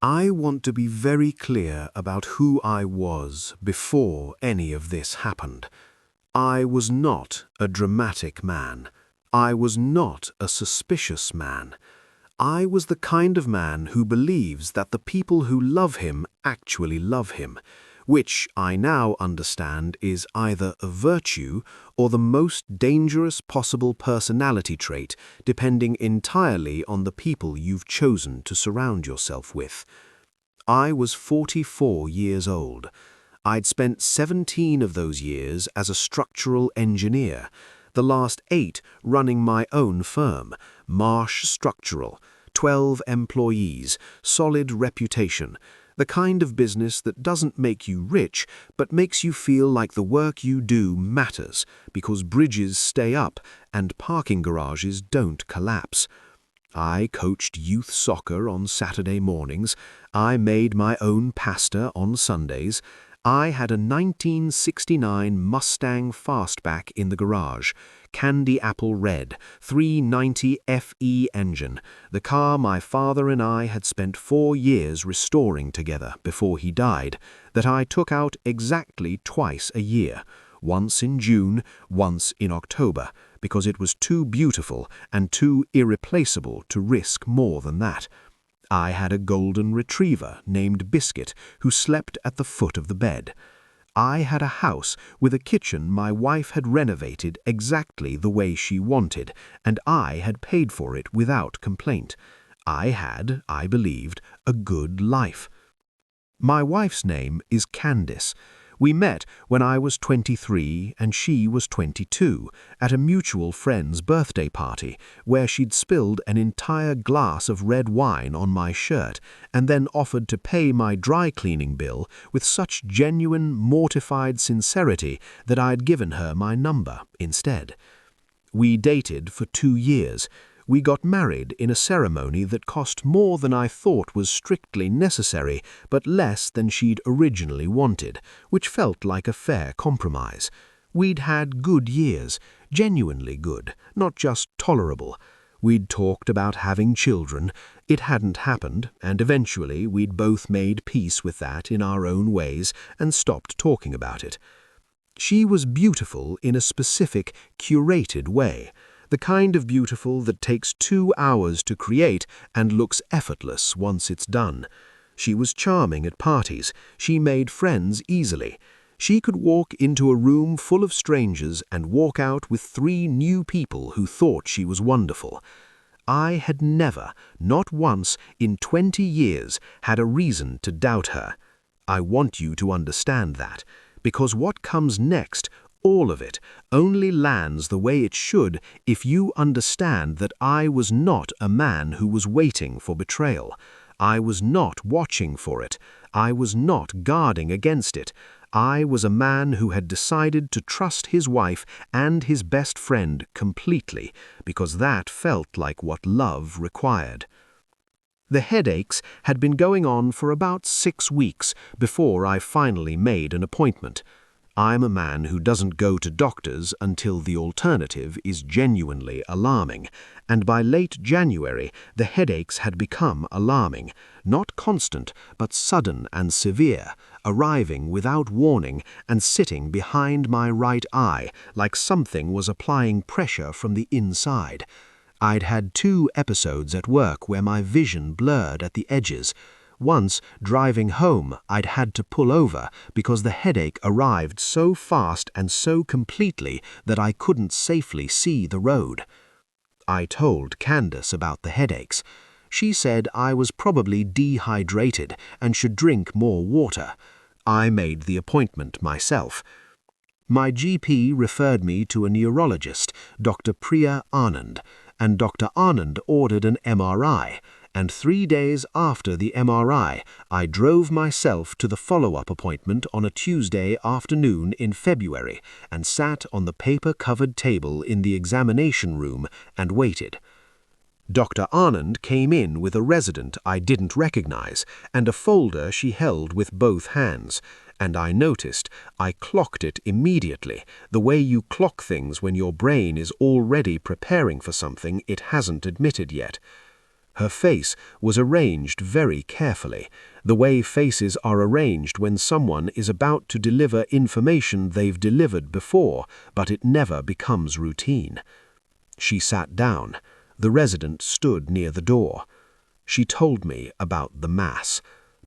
I want to be very clear about who I was before any of this happened. I was not a dramatic man. I was not a suspicious man. I was the kind of man who believes that the people who love him actually love him, which I now understand is either a virtue or the most dangerous possible personality trait, depending entirely on the people you've chosen to surround yourself with. I was 44 years old. I'd spent 17 of those years as a structural engineer, the last 8 running my own firm, Marsh Structural, 12 employees, solid reputation, the kind of business that doesn't make you rich, but makes you feel like the work you do matters, because bridges stay up and parking garages don't collapse. I coached youth soccer on Saturday mornings. I made my own pasta on Sundays. I had a 1969 Mustang Fastback in the garage, candy apple red, 390 FE engine, the car my father and I had spent 4 years restoring together before he died, that I took out exactly twice a year, once in June, once in October, because it was too beautiful and too irreplaceable to risk more than that. I had a golden retriever named Biscuit who slept at the foot of the bed. I had a house with a kitchen my wife had renovated exactly the way she wanted, and I had paid for it without complaint. I had, I believed, a good life. My wife's name is Candice. We met when I was 23 and she was 22 at a mutual friend's birthday party where she'd spilled an entire glass of red wine on my shirt and then offered to pay my dry cleaning bill with such genuine, mortified sincerity that I'd given her my number instead. We dated for 2 years. We got married in a ceremony that cost more than I thought was strictly necessary, but less than she'd originally wanted, which felt like a fair compromise. We'd had good years, genuinely good, not just tolerable. We'd talked about having children. It hadn't happened, and eventually we'd both made peace with that in our own ways and stopped talking about it. She was beautiful in a specific, curated way. The kind of beautiful that takes 2 hours to create and looks effortless once it's done. She was charming at parties. She made friends easily. She could walk into a room full of strangers and walk out with 3 new people who thought she was wonderful. I had never, not once in 20 years, had a reason to doubt her. I want you to understand that, because what comes next, all of it, only lands the way it should if you understand that I was not a man who was waiting for betrayal. I was not watching for it. I was not guarding against it. I was a man who had decided to trust his wife and his best friend completely, because that felt like what love required. The headaches had been going on for about 6 weeks before I finally made an appointment. I'm a man who doesn't go to doctors until the alternative is genuinely alarming, and by late January the headaches had become alarming, not constant but sudden and severe, arriving without warning and sitting behind my right eye like something was applying pressure from the inside. I'd had 2 episodes at work where my vision blurred at the edges. Once, driving home, I'd had to pull over because the headache arrived so fast and so completely that I couldn't safely see the road. I told Candace about the headaches. She said I was probably dehydrated and should drink more water. I made the appointment myself. My GP referred me to a neurologist, Dr. Priya Anand, and Dr. Anand ordered an MRI. And 3 days after the MRI, I drove myself to the follow-up appointment on a Tuesday afternoon in February and sat on the paper-covered table in the examination room and waited. Dr. Anand came in with a resident I didn't recognize and a folder she held with both hands, and I noticed I clocked it immediately, the way you clock things when your brain is already preparing for something it hasn't admitted yet. Her face was arranged very carefully, the way faces are arranged when someone is about to deliver information they've delivered before, but it never becomes routine. She sat down. The resident stood near the door. She told me about the mass.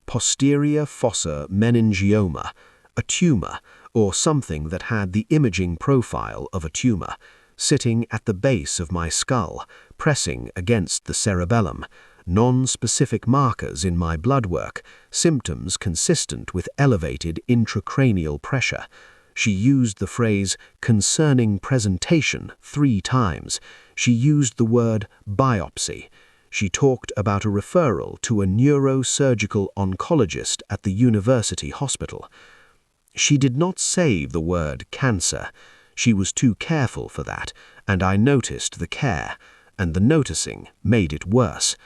Posterior fossa meningioma, a tumor, or something that had the imaging profile of a tumor, sitting at the base of my skull, pressing against the cerebellum, non-specific markers in my blood work, symptoms consistent with elevated intracranial pressure. She used the phrase concerning presentation 3 times. She used the word biopsy. She talked about a referral to a neurosurgical oncologist at the university hospital. She did not say the word cancer. She was too careful for that, and I noticed the care, and the noticing made it worse.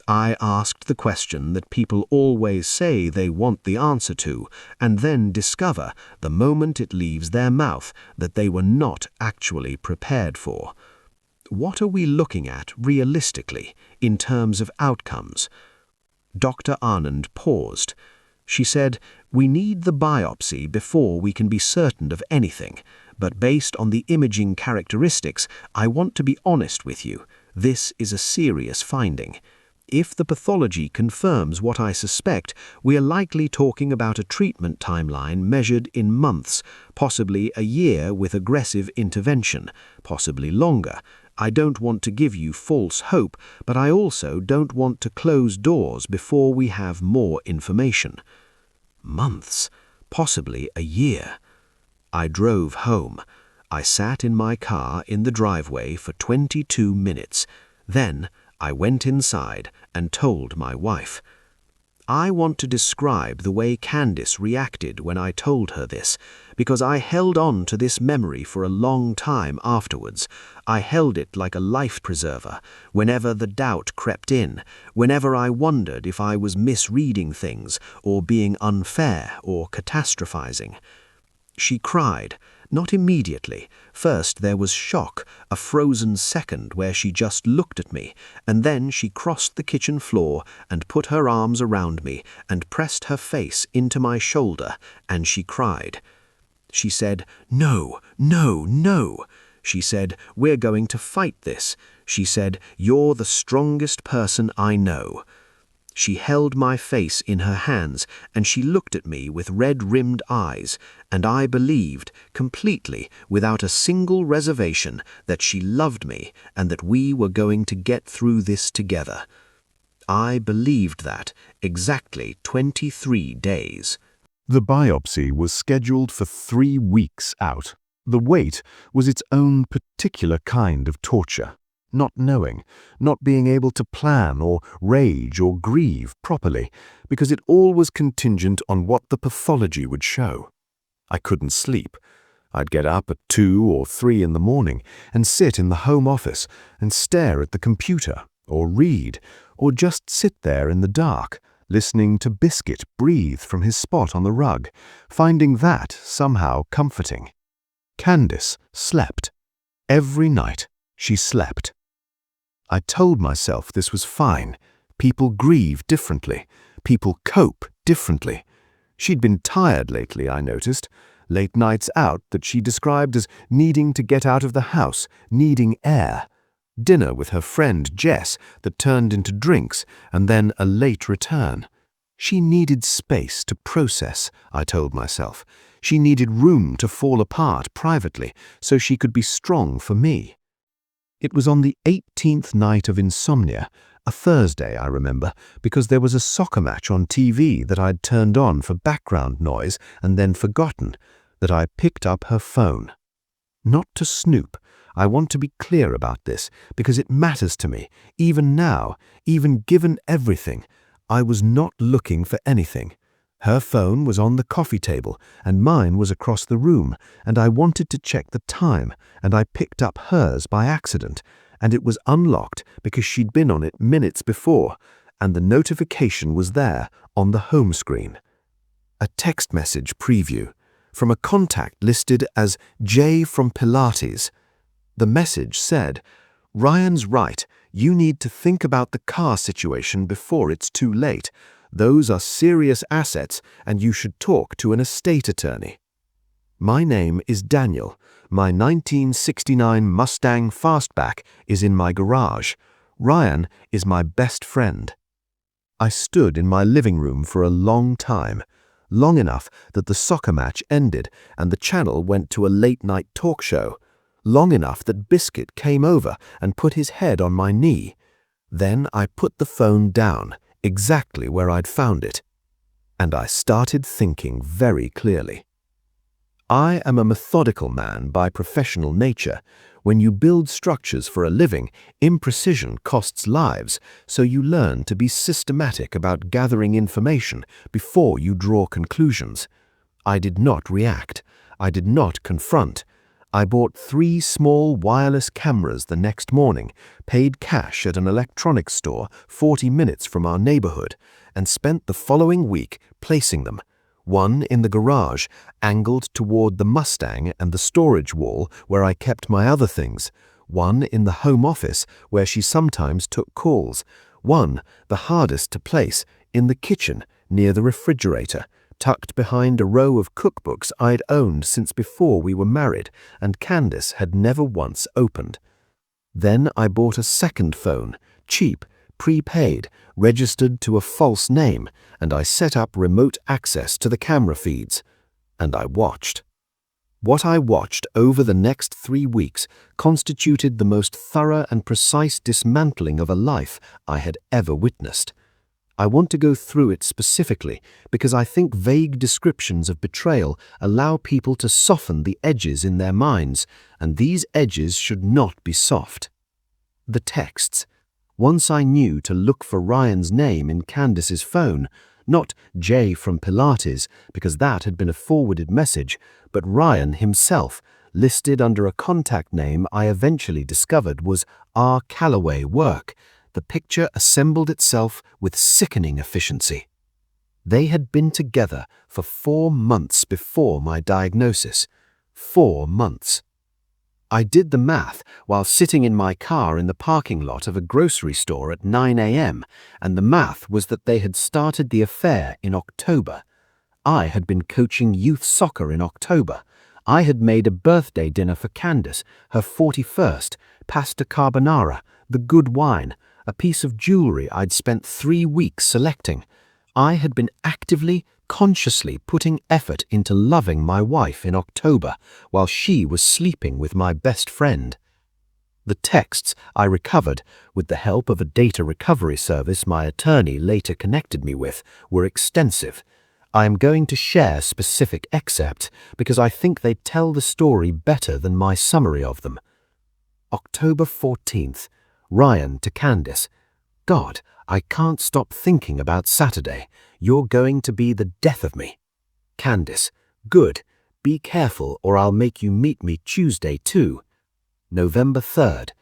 I asked the question that people always say they want the answer to, and then discover, the moment it leaves their mouth, that they were not actually prepared for. What are we looking at realistically in terms of outcomes? Dr. Anand paused. She said, "We need the biopsy before we can be certain of anything, but based on the imaging characteristics, I want to be honest with you. This is a serious finding. If the pathology confirms what I suspect, we are likely talking about a treatment timeline measured in months, possibly a year with aggressive intervention, possibly longer. I don't want to give you false hope, but I also don't want to close doors before we have more information." Months, possibly a year. I drove home. I sat in my car in the driveway for 22 minutes. Then I went inside and told my wife. I want to describe the way Candice reacted when I told her this, because I held on to this memory for a long time afterwards. I held it like a life preserver, whenever the doubt crept in, whenever I wondered if I was misreading things, or being unfair, or catastrophizing. She cried. Not immediately. First there was shock, a frozen second where she just looked at me, and then she crossed the kitchen floor and put her arms around me and pressed her face into my shoulder, and she cried. She said, "No, no, no." She said, "We're going to fight this." She said, "You're the strongest person I know." She held my face in her hands, and she looked at me with red-rimmed eyes, and I believed, completely, without a single reservation, that she loved me and that we were going to get through this together. I believed that exactly 23 days. The biopsy was scheduled for 3 weeks out. The wait was its own particular kind of torture. Not knowing, not being able to plan or rage or grieve properly, because it all was contingent on what the pathology would show. I couldn't sleep. I'd get up at 2 or 3 in the morning and sit in the home office and stare at the computer, or read, or just sit there in the dark, listening to Biscuit breathe from his spot on the rug, finding that somehow comforting. Candice slept. Every night she slept. I told myself this was fine. People grieve differently. People cope differently. She'd been tired lately, I noticed. Late nights out that she described as needing to get out of the house, needing air. Dinner with her friend Jess that turned into drinks, and then a late return. She needed space to process, I told myself. She needed room to fall apart privately so she could be strong for me. It was on the 18th night of insomnia, a Thursday, I remember, because there was a soccer match on TV that I'd turned on for background noise and then forgotten, that I picked up her phone. Not to snoop. I want to be clear about this, because it matters to me, even now, even given everything. I was not looking for anything. Her phone was on the coffee table, and mine was across the room, and I wanted to check the time, and I picked up hers by accident, and it was unlocked because she'd been on it minutes before, and the notification was there on the home screen. A text message preview from a contact listed as J from Pilates. The message said, "Ryan's right. You need to think about the car situation before it's too late. Those are serious assets, and you should talk to an estate attorney. My name is Daniel. My 1969 Mustang Fastback is in my garage. Ryan is my best friend. I stood in my living room for a long time, long enough that the soccer match ended and the channel went to a late-night talk show, long enough that Biscuit came over and put his head on my knee. Then I put the phone down, exactly where I'd found it, and I started thinking very clearly. I am a methodical man by professional nature. When you build structures for a living, imprecision costs lives, so you learn to be systematic about gathering information before you draw conclusions. I did not react. I did not confront. I bought 3 small wireless cameras the next morning, paid cash at an electronics store 40 minutes from our neighborhood, and spent the following week placing them. One in the garage, angled toward the Mustang and the storage wall where I kept my other things. One in the home office where she sometimes took calls. One, the hardest to place, in the kitchen near the refrigerator, tucked behind a row of cookbooks I'd owned since before we were married and Candace had never once opened. Then I bought a second phone, cheap, prepaid, registered to a false name, and I set up remote access to the camera feeds. And I watched. What I watched over the next 3 weeks constituted the most thorough and precise dismantling of a life I had ever witnessed. I want to go through it specifically because I think vague descriptions of betrayal allow people to soften the edges in their minds, and these edges should not be soft. The texts. Once I knew to look for Ryan's name in Candace's phone, not J from Pilates, because that had been a forwarded message, but Ryan himself, listed under a contact name I eventually discovered was R. Calloway Work. The picture assembled itself with sickening efficiency. They had been together for 4 months before my diagnosis. 4 months. I did the math while sitting in my car in the parking lot of a grocery store at 9 a.m., and the math was that they had started the affair in October. I had been coaching youth soccer in October. I had made a birthday dinner for Candace, her 41st, pasta carbonara, the good wine, a piece of jewelry I'd spent 3 weeks selecting. I had been actively, consciously putting effort into loving my wife in October while she was sleeping with my best friend. The texts I recovered, with the help of a data recovery service my attorney later connected me with, were extensive. I am going to share specific excerpts because I think they tell the story better than my summary of them. October 14th. Ryan to Candace. God, I can't stop thinking about Saturday. You're going to be the death of me. Candace. Good. Be careful or I'll make you meet me Tuesday too. November 3rd.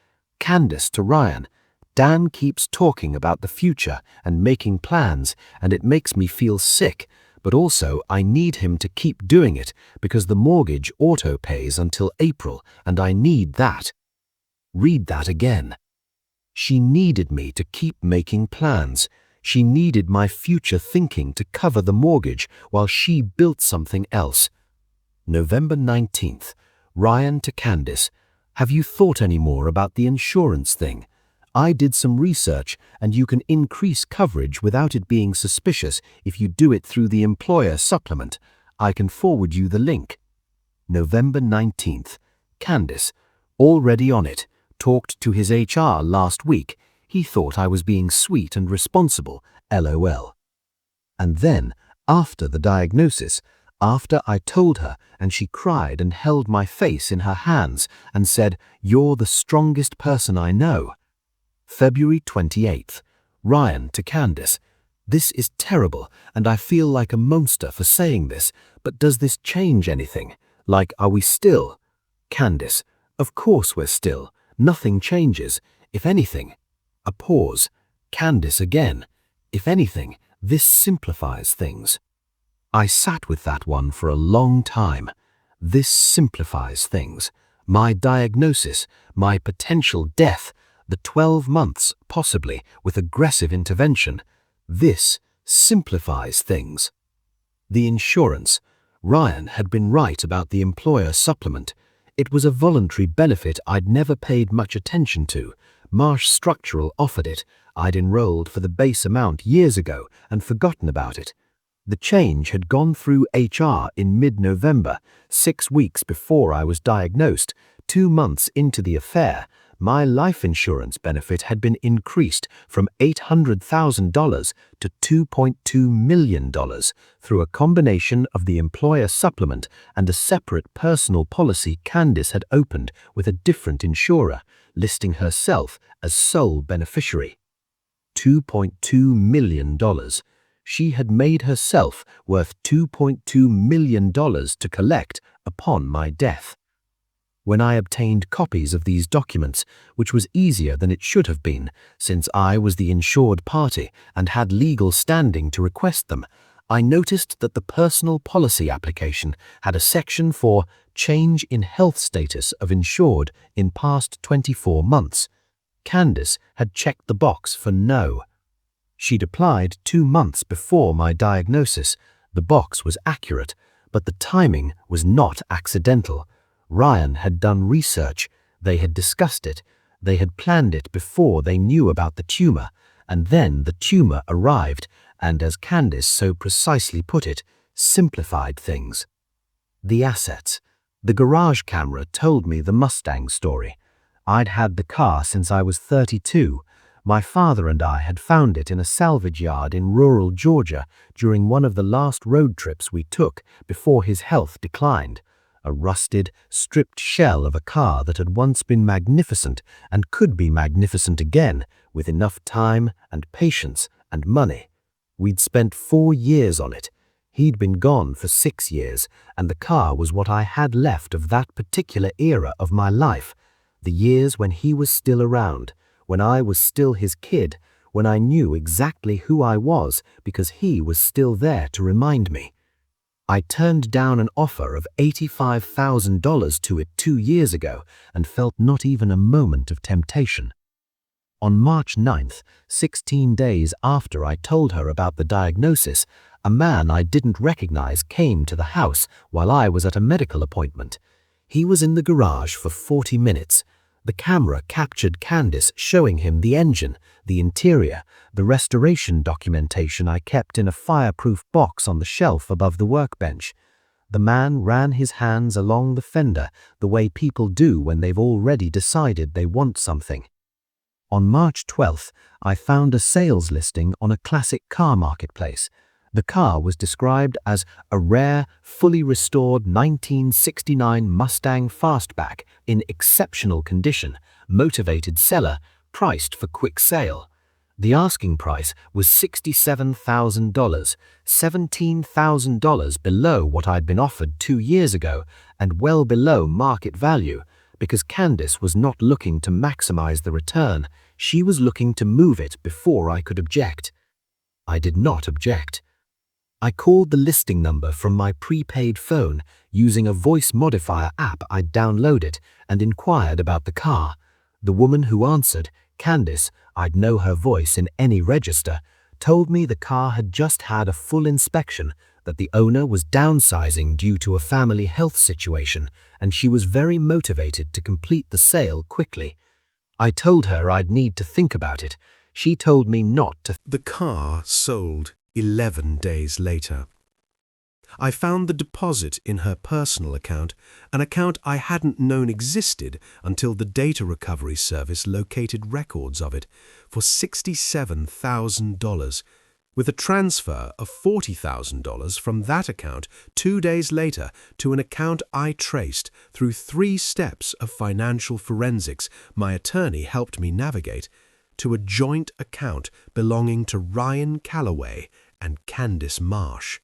Candace to Ryan. Dan keeps talking about the future and making plans, and it makes me feel sick, but also I need him to keep doing it because the mortgage auto-pays until April, and I need that. Read that again. She needed me to keep making plans. She needed my future thinking to cover the mortgage while she built something else. November 19th. Ryan to Candace. Have you thought any more about the insurance thing? I did some research, and you can increase coverage without it being suspicious if you do it through the employer supplement. I can forward you the link. November 19th. Candace. Already on it. Talked to his HR last week. He thought I was being sweet and responsible, LOL. And then, after the diagnosis, after I told her and she cried and held my face in her hands and said, "You're the strongest person I know." February 28th. Ryan to Candace. This is terrible and I feel like a monster for saying this, but does this change anything? Like, are we still? Candace. Of course we're still. Nothing changes. If anything. A pause. Candace again. If anything, this simplifies things. I sat with that one for a long time. This simplifies things. My diagnosis, my potential death, the 12 months, possibly, with aggressive intervention. This simplifies things. The insurance. Ryan had been right about the employer supplement. It was a voluntary benefit I'd never paid much attention to. Marsh Structural offered it. I'd enrolled for the base amount years ago and forgotten about it. The change had gone through HR in mid-November, 6 weeks before I was diagnosed. 2 months into the affair, my life insurance benefit had been increased from $800,000 to $2.2 million through a combination of the employer supplement and a separate personal policy Candice had opened with a different insurer, listing herself as sole beneficiary. $2.2 million. She had made herself worth $2.2 million to collect upon my death. When I obtained copies of these documents, which was easier than it should have been, since I was the insured party and had legal standing to request them, I noticed that the personal policy application had a section for change in health status of insured in past 24 months. Candice had checked the box for no. She'd applied 2 months before my diagnosis. The box was accurate, but the timing was not accidental. Ryan had done research. They had discussed it. They had planned it before they knew about the tumor, and then the tumor arrived and, as Candice so precisely put it, simplified things. The assets. The garage camera told me the Mustang story. I'd had the car since I was 32. My father and I had found it in a salvage yard in rural Georgia during one of the last road trips we took before his health declined. A rusted, stripped shell of a car that had once been magnificent and could be magnificent again with enough time and patience and money. We'd spent 4 years on it. He'd been gone for 6 years, and the car was what I had left of that particular era of my life, the years when he was still around, when I was still his kid, when I knew exactly who I was because he was still there to remind me. I turned down an offer of $85,000 to it 2 years ago and felt not even a moment of temptation. On March 9th, 16 days after I told her about the diagnosis, a man I didn't recognize came to the house while I was at a medical appointment. He was in the garage for 40 minutes. The camera captured Candice showing him the engine, the interior, the restoration documentation I kept in a fireproof box on the shelf above the workbench. The man ran his hands along the fender the way people do when they've already decided they want something. On March 12th, I found a sales listing on a classic car marketplace. The car was described as a rare, fully restored 1969 Mustang Fastback in exceptional condition, motivated seller, priced for quick sale. The asking price was $67,000, $17,000 below what I'd been offered 2 years ago and well below market value, because Candice was not looking to maximize the return. She was looking to move it before I could object. I did not object. I called the listing number from my prepaid phone using a voice modifier app I'd downloaded and inquired about the car. The woman who answered, Candice, I'd know her voice in any register, told me the car had just had a full inspection, that the owner was downsizing due to a family health situation, and she was very motivated to complete the sale quickly. I told her I'd need to think about it. She told me not to. The car sold 11 days later. I found the deposit in her personal account, an account I hadn't known existed until the data recovery service located records of it, for $67,000, with a transfer of $40,000 from that account 2 days later to an account I traced through 3 steps of financial forensics my attorney helped me navigate, to a joint account belonging to Ryan Calloway and Candice Marsh.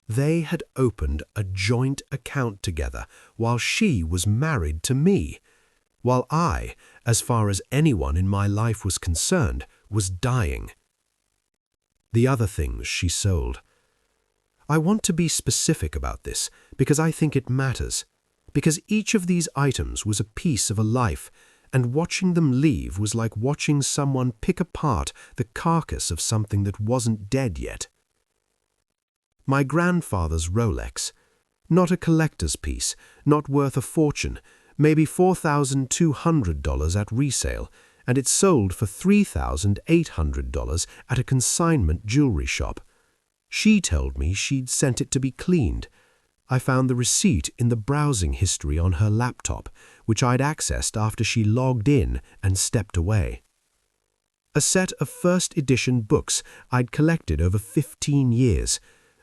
They had opened a joint account together while she was married to me, while I, as far as anyone in my life was concerned, was dying. The other things she sold. I want to be specific about this because I think it matters, because each of these items was a piece of a life, and watching them leave was like watching someone pick apart the carcass of something that wasn't dead yet. My grandfather's Rolex, not a collector's piece, not worth a fortune, maybe $4,200 at resale, and it sold for $3,800 at a consignment jewelry shop. She told me she'd sent it to be cleaned. I found the receipt in the browsing history on her laptop, which I'd accessed after she logged in and stepped away. A set of first edition books I'd collected over 15 years,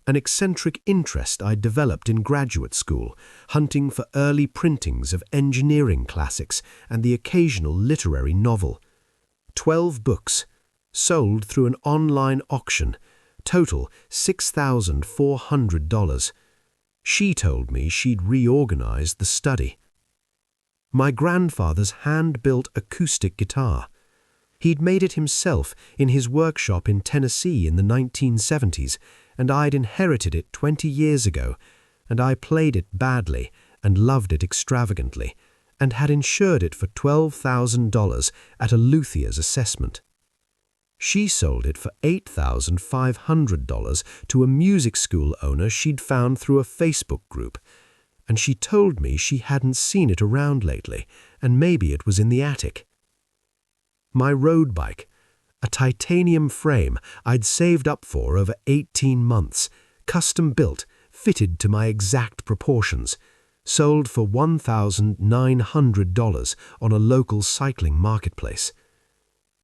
an eccentric interest I'd developed in graduate school, hunting for early printings of engineering classics and the occasional literary novel. 12 books, sold through an online auction, total $6,400. She told me she'd reorganized the study. My grandfather's hand-built acoustic guitar. He'd made it himself in his workshop in Tennessee in the 1970s, and I'd inherited it 20 years ago, and I played it badly and loved it extravagantly, and had insured it for $12,000 at a luthier's assessment. She sold it for $8,500 to a music school owner she'd found through a Facebook group, and she told me she hadn't seen it around lately, and maybe it was in the attic. My road bike, a titanium frame I'd saved up for over 18 months, custom built, fitted to my exact proportions, sold for $1,900 on a local cycling marketplace.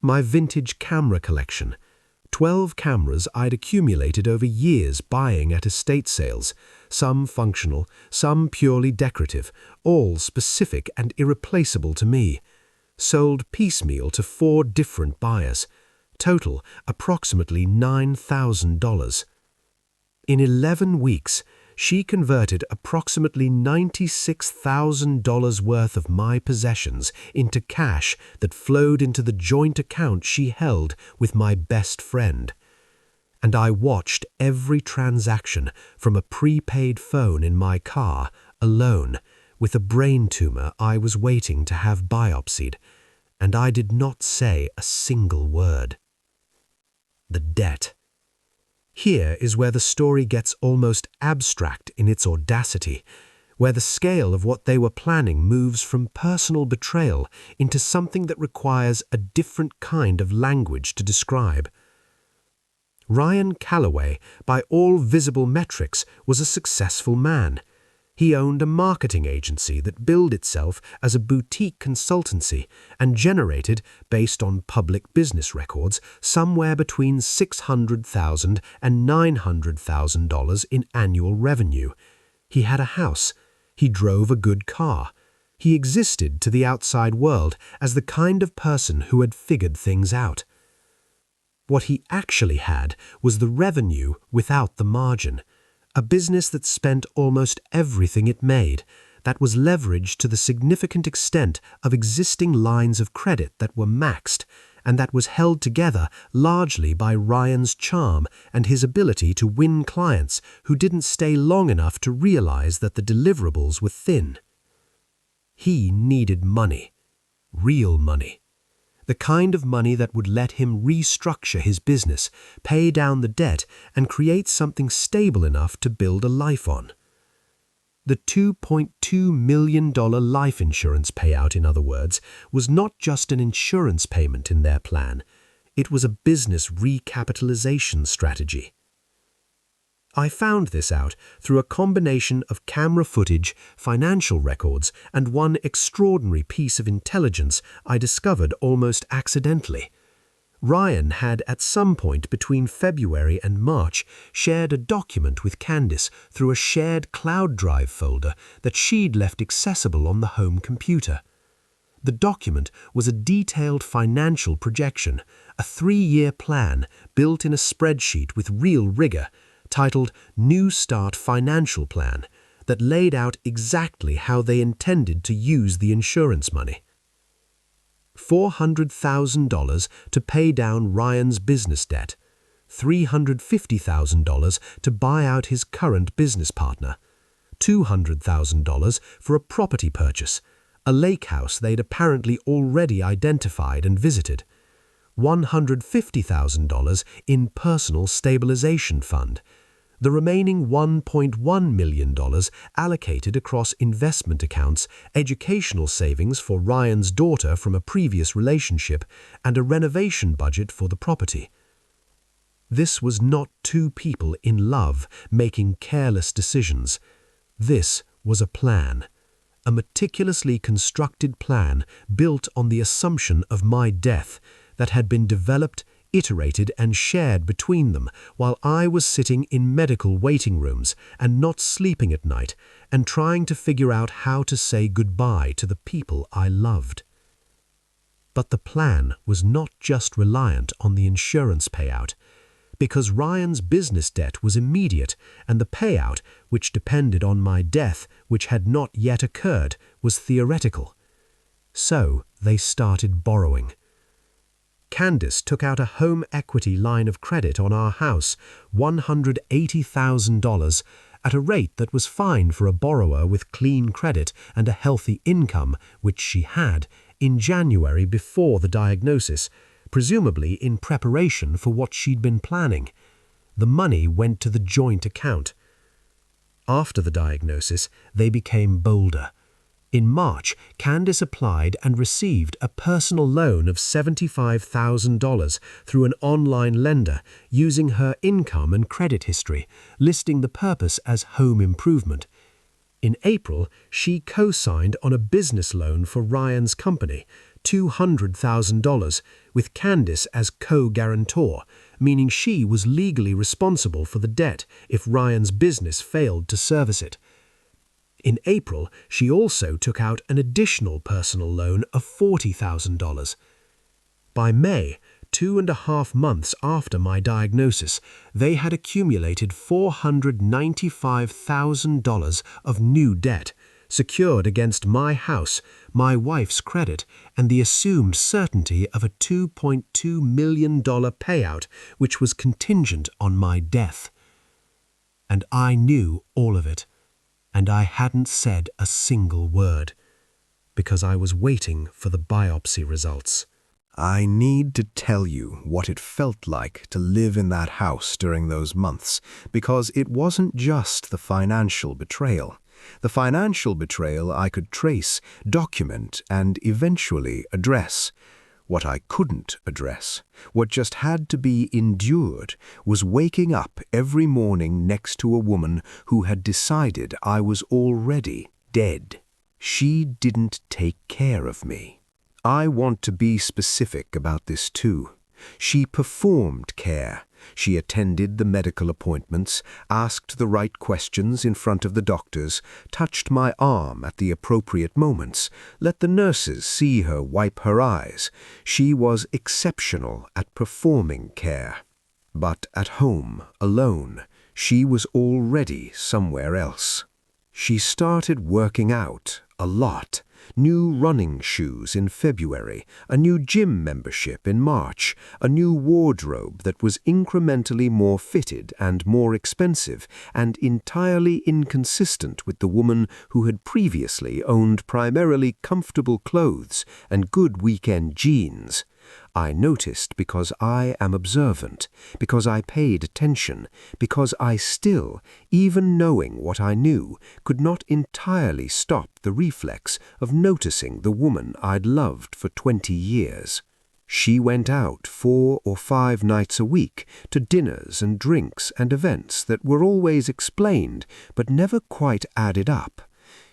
My vintage camera collection, 12 cameras I'd accumulated over years buying at estate sales, some functional, some purely decorative, all specific and irreplaceable to me, sold piecemeal to 4 different buyers, total approximately $9,000. In 11 weeks, she converted approximately $96,000 worth of my possessions into cash that flowed into the joint account she held with my best friend. And I watched every transaction from a prepaid phone in my car, alone, with a brain tumor I was waiting to have biopsied, and I did not say a single word. The debt. Here is where the story gets almost abstract in its audacity, where the scale of what they were planning moves from personal betrayal into something that requires a different kind of language to describe. Ryan Calloway, by all visible metrics, was a successful man. He owned a marketing agency that billed itself as a boutique consultancy and generated, based on public business records, somewhere between $600,000 and $900,000 in annual revenue. He had a house. He drove a good car. He existed to the outside world as the kind of person who had figured things out. What he actually had was the revenue without the margin. A business that spent almost everything it made, that was leveraged to the significant extent of existing lines of credit that were maxed, and that was held together largely by Ryan's charm and his ability to win clients who didn't stay long enough to realize that the deliverables were thin. He needed money, real money. The kind of money that would let him restructure his business, pay down the debt, and create something stable enough to build a life on. The $2.2 million life insurance payout, in other words, was not just an insurance payment in their plan. It was a business recapitalization strategy. I found this out through a combination of camera footage, financial records, and one extraordinary piece of intelligence I discovered almost accidentally. Ryan had at some point between February and March shared a document with Candice through a shared cloud drive folder that she'd left accessible on the home computer. The document was a detailed financial projection, a 3-year plan built in a spreadsheet with real rigor, titled New Start Financial Plan, that laid out exactly how they intended to use the insurance money. $400,000 to pay down Ryan's business debt, $350,000 to buy out his current business partner, $200,000 for a property purchase, a lake house they'd apparently already identified and visited, $150,000 in personal stabilization fund, the remaining $1.1 million allocated across investment accounts, educational savings for Ryan's daughter from a previous relationship, and a renovation budget for the property. This was not two people in love making careless decisions. This was a plan, a meticulously constructed plan built on the assumption of my death that had been developed, iterated and shared between them while I was sitting in medical waiting rooms and not sleeping at night and trying to figure out how to say goodbye to the people I loved. But the plan was not just reliant on the insurance payout, because Ryan's business debt was immediate and the payout, which depended on my death, which had not yet occurred, was theoretical. So they started borrowing. Candice took out a home equity line of credit on our house, $180,000, at a rate that was fine for a borrower with clean credit and a healthy income, which she had, in January before the diagnosis, presumably in preparation for what she'd been planning. The money went to the joint account. After the diagnosis, they became bolder. In March, Candice applied and received a personal loan of $75,000 through an online lender using her income and credit history, listing the purpose as home improvement. In April, she co-signed on a business loan for Ryan's company, $200,000, with Candice as co-guarantor, meaning she was legally responsible for the debt if Ryan's business failed to service it. In April, she also took out an additional personal loan of $40,000. By May, 2.5 months after my diagnosis, they had accumulated $495,000 of new debt, secured against my house, my wife's credit, and the assumed certainty of a $2.2 million payout, which was contingent on my death. And I knew all of it. And I hadn't said a single word, because I was waiting for the biopsy results. I need to tell you what it felt like to live in that house during those months, because it wasn't just the financial betrayal. The financial betrayal I could trace, document, and eventually address. What I couldn't address, what just had to be endured, was waking up every morning next to a woman who had decided I was already dead. She didn't take care of me. I want to be specific about this too. She performed care. She attended the medical appointments, asked the right questions in front of the doctors, touched my arm at the appropriate moments, let the nurses see her wipe her eyes. She was exceptional at performing care. But at home, alone, she was already somewhere else. She started working out a lot. New running shoes in February, a new gym membership in March, a new wardrobe that was incrementally more fitted and more expensive and entirely inconsistent with the woman who had previously owned primarily comfortable clothes and good weekend jeans. I noticed because I am observant, because I paid attention, because I still, even knowing what I knew, could not entirely stop the reflex of noticing the woman I'd loved for 20 years. She went out 4 or 5 nights a week to dinners and drinks and events that were always explained but never quite added up.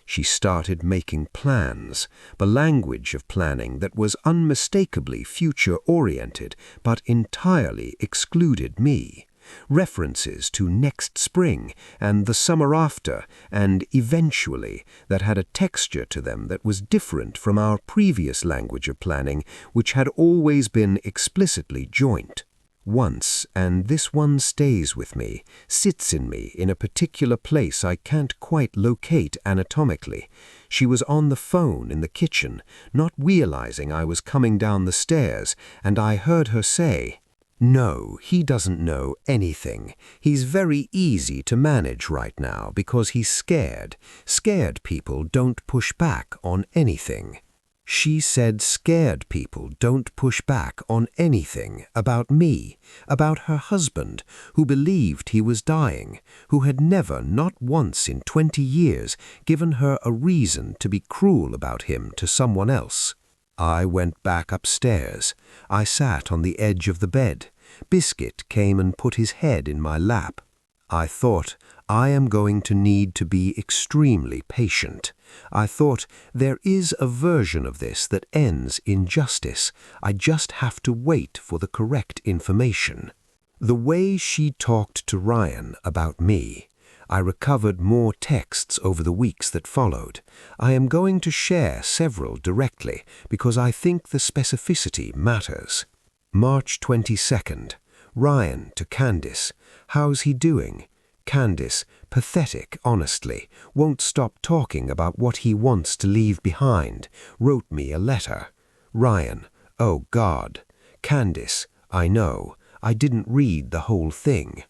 She started making plans, the language of planning that was unmistakably future-oriented but entirely excluded me. References to next spring and the summer after and eventually that had a texture to them that was different from our previous language of planning, which had always been explicitly joint. Once, and this one stays with me, sits in me in a particular place I can't quite locate anatomically. She was on the phone in the kitchen, not realizing I was coming down the stairs, and I heard her say, No, he doesn't know anything. He's very easy to manage right now because he's scared. Scared people don't push back on anything. She said scared people don't push back on anything about me, about her husband, who believed he was dying, who had never, not once in 20 years, given her a reason to be cruel about him to someone else. I went back upstairs. I sat on the edge of the bed. Biscuit came and put his head in my lap. I thought, I am going to need to be extremely patient. I thought, there is a version of this that ends in justice. I just have to wait for the correct information. The way she talked to Ryan about me, I recovered more texts over the weeks that followed. I am going to share several directly because I think the specificity matters. March 22nd. Ryan to Candice. How's he doing? Candice, pathetic, honestly, won't stop talking about what he wants to leave behind. Wrote me a letter. Ryan, oh God. Candice, I know. I didn't read the whole thing.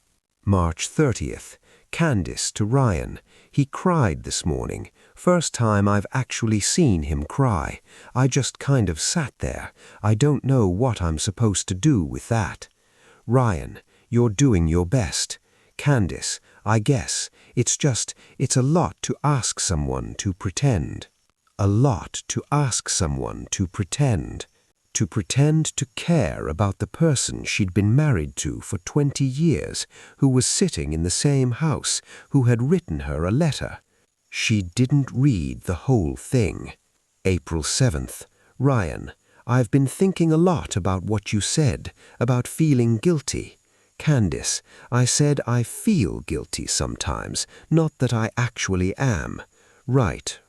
March 30th. Candice to Ryan. He cried this morning. First time I've actually seen him cry. I just kind of sat there. I don't know what I'm supposed to do with that. Ryan, you're doing your best. Candice, I guess, it's a lot to ask someone to pretend. A lot to ask someone to pretend. To pretend to care about the person she'd been married to for 20 years, who was sitting in the same house, who had written her a letter. She didn't read the whole thing. April 7th. Ryan, I've been thinking a lot about what you said, about feeling guilty. Candice, I said I feel guilty sometimes, not that I actually am. Right,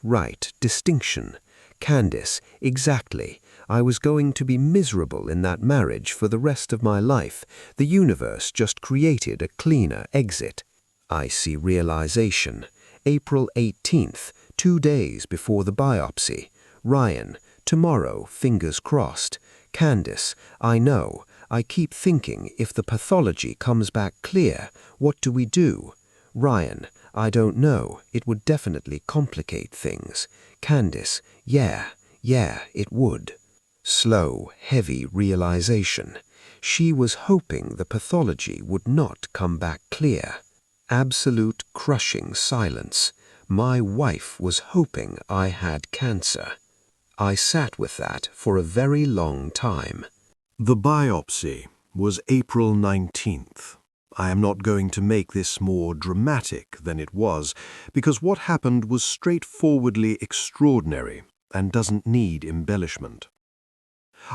distinction. Candice, exactly. I was going to be miserable in that marriage for the rest of my life. The universe just created a cleaner exit. I see realization. April 18th, 2 days before the biopsy. Ryan, tomorrow, fingers crossed. Candice, I know. I keep thinking if the pathology comes back clear, what do we do? Ryan, I don't know. It would definitely complicate things. Candice, yeah, it would. Slow, heavy realization. She was hoping the pathology would not come back clear. Absolute crushing silence. My wife was hoping I had cancer. I sat with that for a very long time. The biopsy was April 19th. I am not going to make this more dramatic than it was, because what happened was straightforwardly extraordinary and doesn't need embellishment.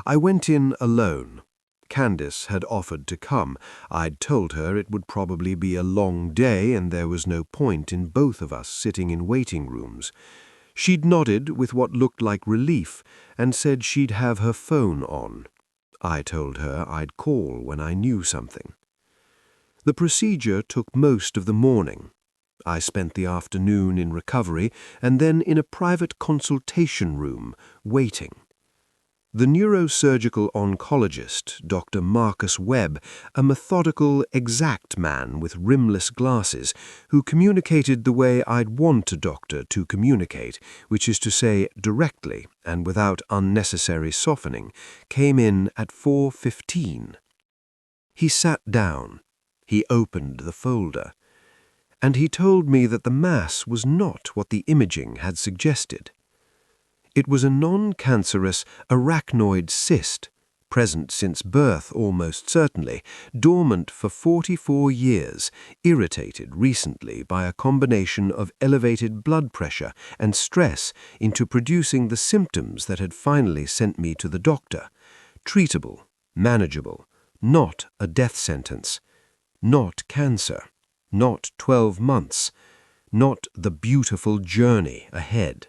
I went in alone. Candice had offered to come. I'd told her it would probably be a long day and there was no point in both of us sitting in waiting rooms. She'd nodded with what looked like relief and said she'd have her phone on. I told her I'd call when I knew something. The procedure took most of the morning. I spent the afternoon in recovery and then in a private consultation room, waiting. The neurosurgical oncologist, Dr. Marcus Webb, a methodical, exact man with rimless glasses, who communicated the way I'd want a doctor to communicate, which is to say directly and without unnecessary softening, came in at 4:15. He sat down. He opened the folder. And he told me that the mass was not what the imaging had suggested. It was a non-cancerous arachnoid cyst, present since birth almost certainly, dormant for 44 years, irritated recently by a combination of elevated blood pressure and stress into producing the symptoms that had finally sent me to the doctor. Treatable, manageable, not a death sentence, not cancer, not 12 months, not the beautiful journey ahead.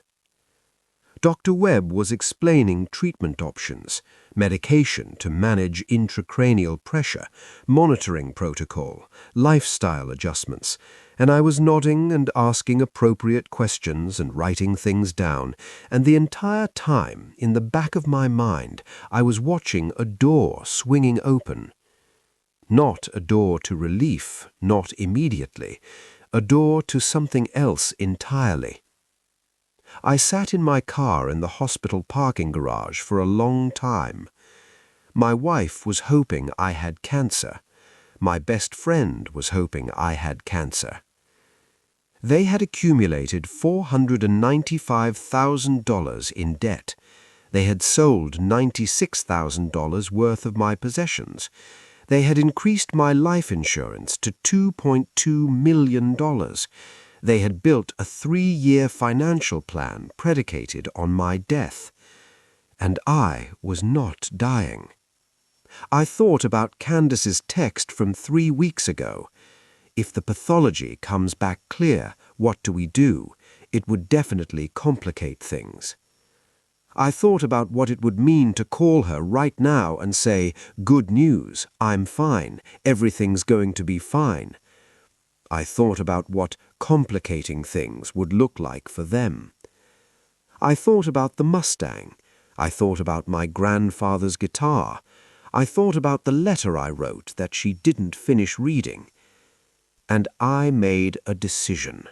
Dr. Webb was explaining treatment options, medication to manage intracranial pressure, monitoring protocol, lifestyle adjustments, and I was nodding and asking appropriate questions and writing things down, and the entire time, in the back of my mind, I was watching a door swinging open. Not a door to relief, not immediately, a door to something else entirely. I sat in my car in the hospital parking garage for a long time. My wife was hoping I had cancer. My best friend was hoping I had cancer. They had accumulated $495,000 in debt. They had sold $96,000 worth of my possessions. They had increased my life insurance to $2.2 million. They had built a 3-year financial plan predicated on my death. And I was not dying. I thought about Candace's text from 3 weeks ago. If the pathology comes back clear, what do we do? It would definitely complicate things. I thought about what it would mean to call her right now and say, "Good news, I'm fine, everything's going to be fine." I thought about what complicating things would look like for them. I thought about the Mustang. I thought about my grandfather's guitar. I thought about the letter I wrote that she didn't finish reading. And I made a decision.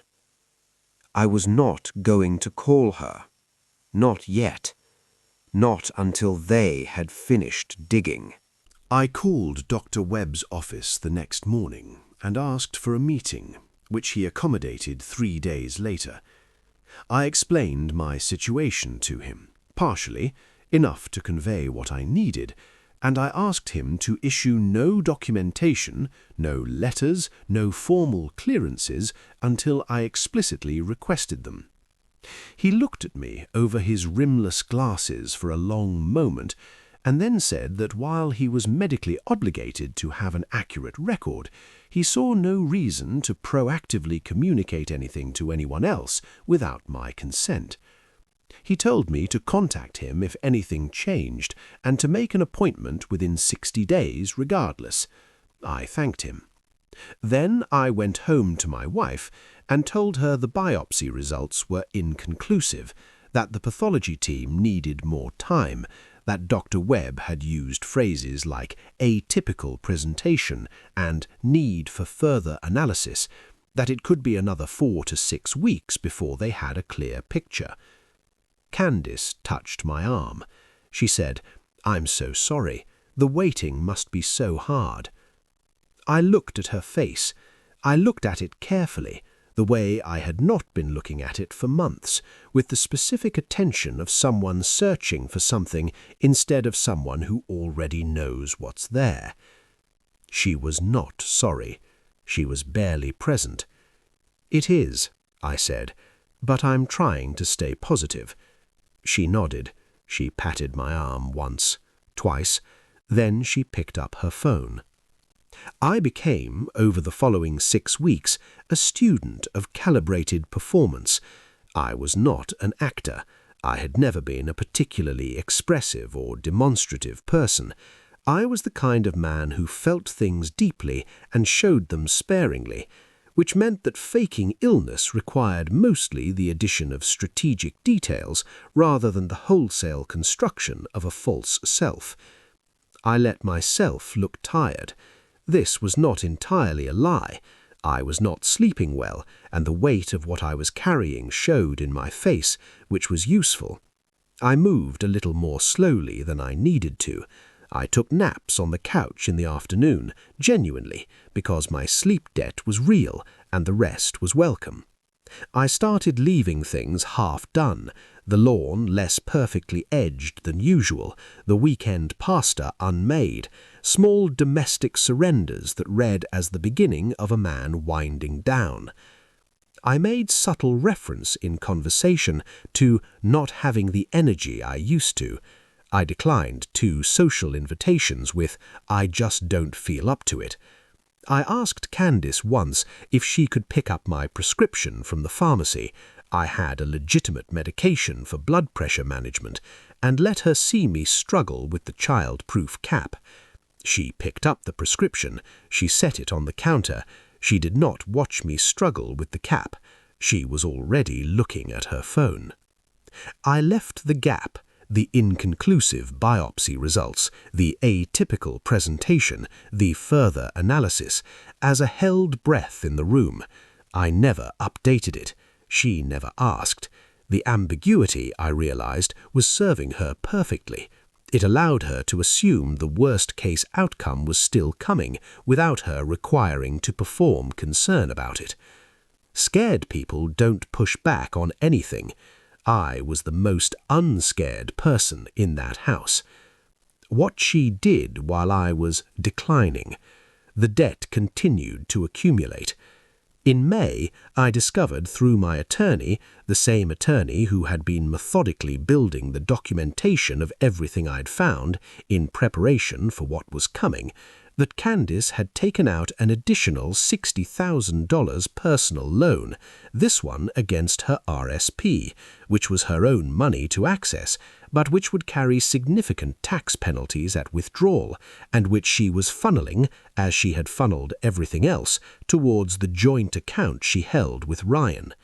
I was not going to call her. Not yet. Not until they had finished digging. I called Dr. Webb's office the next morning and asked for a meeting, which he accommodated 3 days later. I explained my situation to him, partially, enough to convey what I needed, and I asked him to issue no documentation, no letters, no formal clearances until I explicitly requested them. He looked at me over his rimless glasses for a long moment, and then said that while he was medically obligated to have an accurate record, he saw no reason to proactively communicate anything to anyone else without my consent. He told me to contact him if anything changed, and to make an appointment within 60 days regardless. I thanked him. Then I went home to my wife and told her the biopsy results were inconclusive, that the pathology team needed more time, that Dr. Webb had used phrases like atypical presentation and need for further analysis, that it could be another 4 to 6 weeks before they had a clear picture. Candace touched my arm. She said, "I'm so sorry. The waiting must be so hard." I looked at her face. I looked at it carefully, the way I had not been looking at it for months, with the specific attention of someone searching for something instead of someone who already knows what's there. She was not sorry. She was barely present. "It is," I said, "but I'm trying to stay positive." She nodded. She patted my arm once, twice. Then she picked up her phone. I became, over the following 6 weeks, a student of calibrated performance. I was not an actor. I had never been a particularly expressive or demonstrative person. I was the kind of man who felt things deeply and showed them sparingly, which meant that faking illness required mostly the addition of strategic details rather than the wholesale construction of a false self. I let myself look tired. This was not entirely a lie. I was not sleeping well, and the weight of what I was carrying showed in my face, which was useful. I moved a little more slowly than I needed to. I took naps on the couch in the afternoon, genuinely, because my sleep debt was real and the rest was welcome. I started leaving things half done, the lawn less perfectly edged than usual, the weekend pasta unmade, small domestic surrenders that read as the beginning of a man winding down. I made subtle reference in conversation to not having the energy I used to. I declined 2 social invitations with, "I just don't feel up to it." I asked Candace once if she could pick up my prescription from the pharmacy. I had a legitimate medication for blood pressure management, and let her see me struggle with the child-proof cap. She picked up the prescription. She set it on the counter. She did not watch me struggle with the cap. She was already looking at her phone. I left the gap, the inconclusive biopsy results, the atypical presentation, the further analysis, as a held breath in the room. I never updated it. She never asked. The ambiguity, I realized, was serving her perfectly. It allowed her to assume the worst-case outcome was still coming without her requiring to perform concern about it. Scared people don't push back on anything. I was the most unscared person in that house. What she did while I was declining, the debt continued to accumulate. In May, I discovered through my attorney, the same attorney who had been methodically building the documentation of everything I'd found in preparation for what was coming, that Candice had taken out an additional $60,000 personal loan, this one against her RSP, which was her own money to access, but which would carry significant tax penalties at withdrawal, and which she was funneling, as she had funneled everything else, towards the joint account she held with Ryan.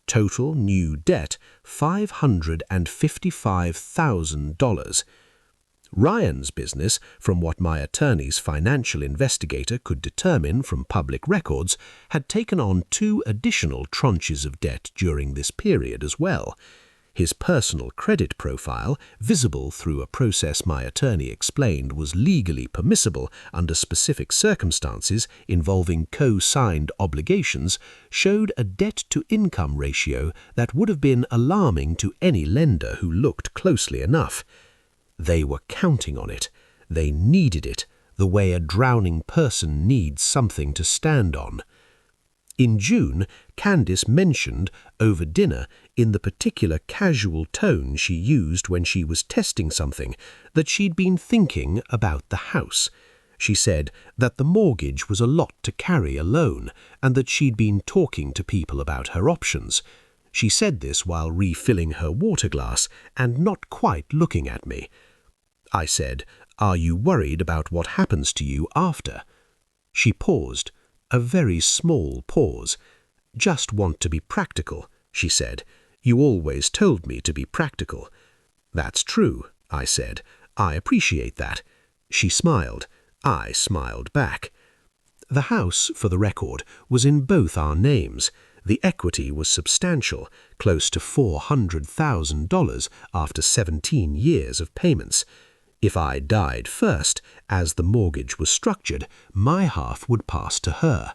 Total new debt, $555,000. Ryan's business, from what my attorney's financial investigator could determine from public records, had taken on 2 additional tranches of debt during this period as well. His personal credit profile, visible through a process my attorney explained was legally permissible under specific circumstances involving co-signed obligations, showed a debt-to-income ratio that would have been alarming to any lender who looked closely enough. They were counting on it. They needed it, the way a drowning person needs something to stand on. In June, Candice mentioned, over dinner, in the particular casual tone she used when she was testing something, that she'd been thinking about the house. She said that the mortgage was a lot to carry alone, and that she'd been talking to people about her options. She said this while refilling her water glass and not quite looking at me. I said, "Are you worried about what happens to you after?" She paused, a very small pause. "Just want to be practical," she said. "You always told me to be practical." "That's true," I said. "I appreciate that." She smiled. I smiled back. The house, for the record, was in both our names. The equity was substantial, close to $400,000 after 17 years of payments. If I died first, as the mortgage was structured, my half would pass to her.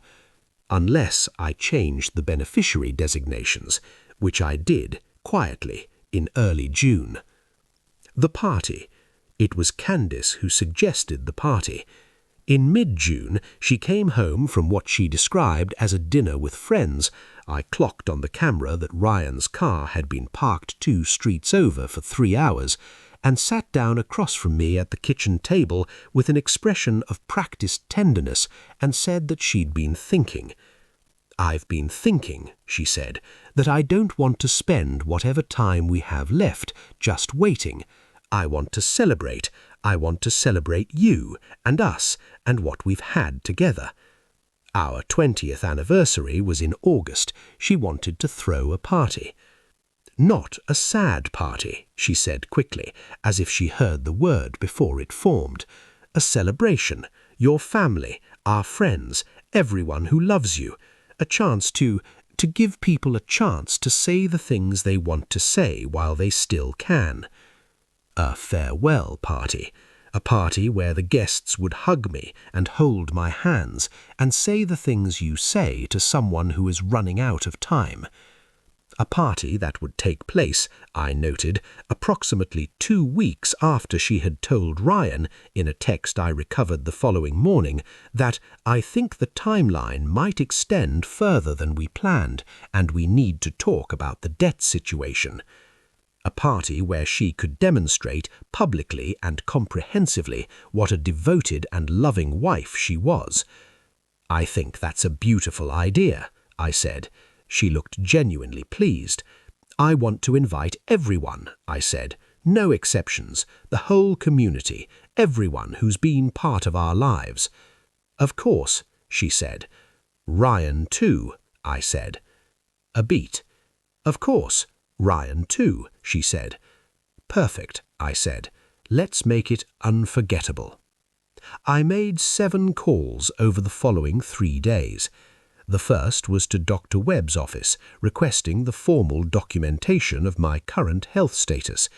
Unless I changed the beneficiary designations, which I did, quietly, in early June. The party. It was Candice who suggested the party. In mid-June, she came home from what she described as a dinner with friends. I clocked on the camera that Ryan's car had been parked 2 streets over for 3 hours, and sat down across from me at the kitchen table with an expression of practiced tenderness, and said that she'd been thinking. "I've been thinking," she said, "that I don't want to spend whatever time we have left just waiting. I want to celebrate. I want to celebrate you and us and what we've had together." Our 20th anniversary was in August. She wanted to throw a party. "Not a sad party," she said quickly, as if she heard the word before it formed. "A celebration. Your family, our friends, everyone who loves you. A chance to give people a chance to say the things they want to say while they still can. A farewell party. A party where the guests would hug me and hold my hands and say the things you say to someone who is running out of time. A party that would take place, I noted, approximately 2 weeks after she had told Ryan, in a text I recovered the following morning, that "I think the timeline might extend further than we planned, and we need to talk about the debt situation." A party where she could demonstrate publicly and comprehensively what a devoted and loving wife she was. "I think that's a beautiful idea," I said. She looked genuinely pleased. "I want to invite everyone," I said. "No exceptions. The whole community. Everyone who's been part of our lives." "Of course," she said. "Ryan too," I said. A beat. "Of course, Ryan too," she said. Perfect, I said. Let's make it unforgettable. I made 7 calls over the following 3 days. The first was to Dr. Webb's office, requesting the formal documentation of my current health status.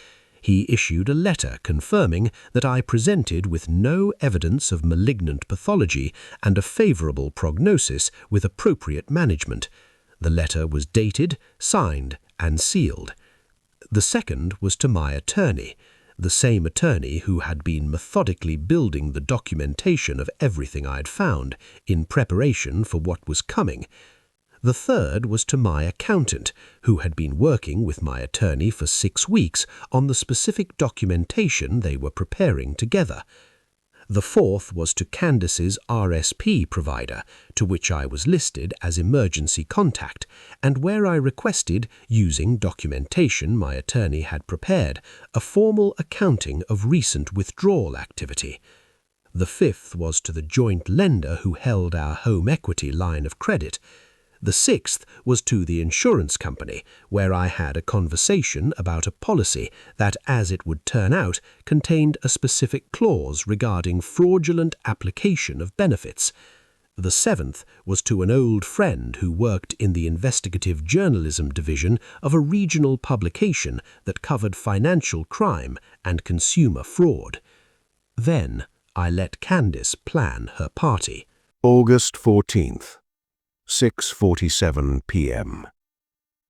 He issued a letter confirming that I presented with no evidence of malignant pathology and a favorable prognosis with appropriate management. The letter was dated, signed, and sealed. The second was to my attorney, the same attorney who had been methodically building the documentation of everything I'd found in preparation for what was coming. The third was to my accountant, who had been working with my attorney for 6 weeks on the specific documentation they were preparing together. The fourth was to Candace's RSP provider, to which I was listed as emergency contact, and where I requested, using documentation my attorney had prepared, a formal accounting of recent withdrawal activity. The fifth was to the joint lender who held our home equity line of credit. The sixth was to the insurance company, where I had a conversation about a policy that, as it would turn out, contained a specific clause regarding fraudulent application of benefits. The seventh was to an old friend who worked in the investigative journalism division of a regional publication that covered financial crime and consumer fraud. Then I let Candace plan her party. August 14th. 6:47 p.m.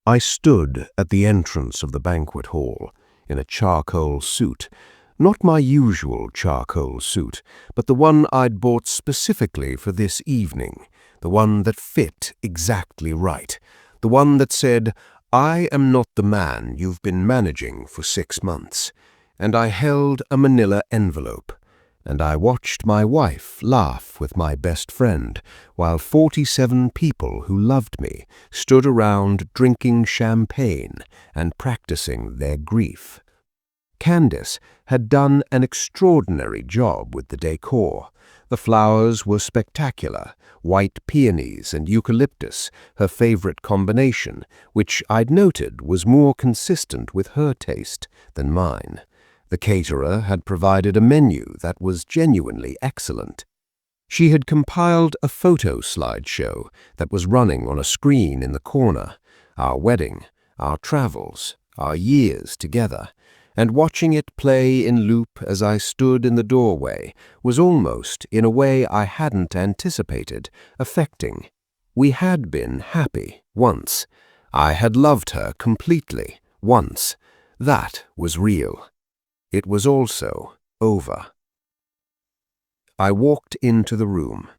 I stood at the entrance of the banquet hall in a charcoal suit, not my usual charcoal suit, but the one I'd bought specifically for this evening, the one that fit exactly right, the one that said, "I am not the man you've been managing for 6 months," and I held a manila envelope. And I watched my wife laugh with my best friend, while 47 people who loved me stood around drinking champagne and practicing their grief. Candace had done an extraordinary job with the decor. The flowers were spectacular, white peonies and eucalyptus, her favorite combination, which I'd noted was more consistent with her taste than mine. The caterer had provided a menu that was genuinely excellent. She had compiled a photo slideshow that was running on a screen in the corner, our wedding, our travels, our years together, and watching it play in loop as I stood in the doorway was almost, in a way I hadn't anticipated, affecting. We had been happy once. I had loved her completely once. That was real. It was also over. I walked into the room.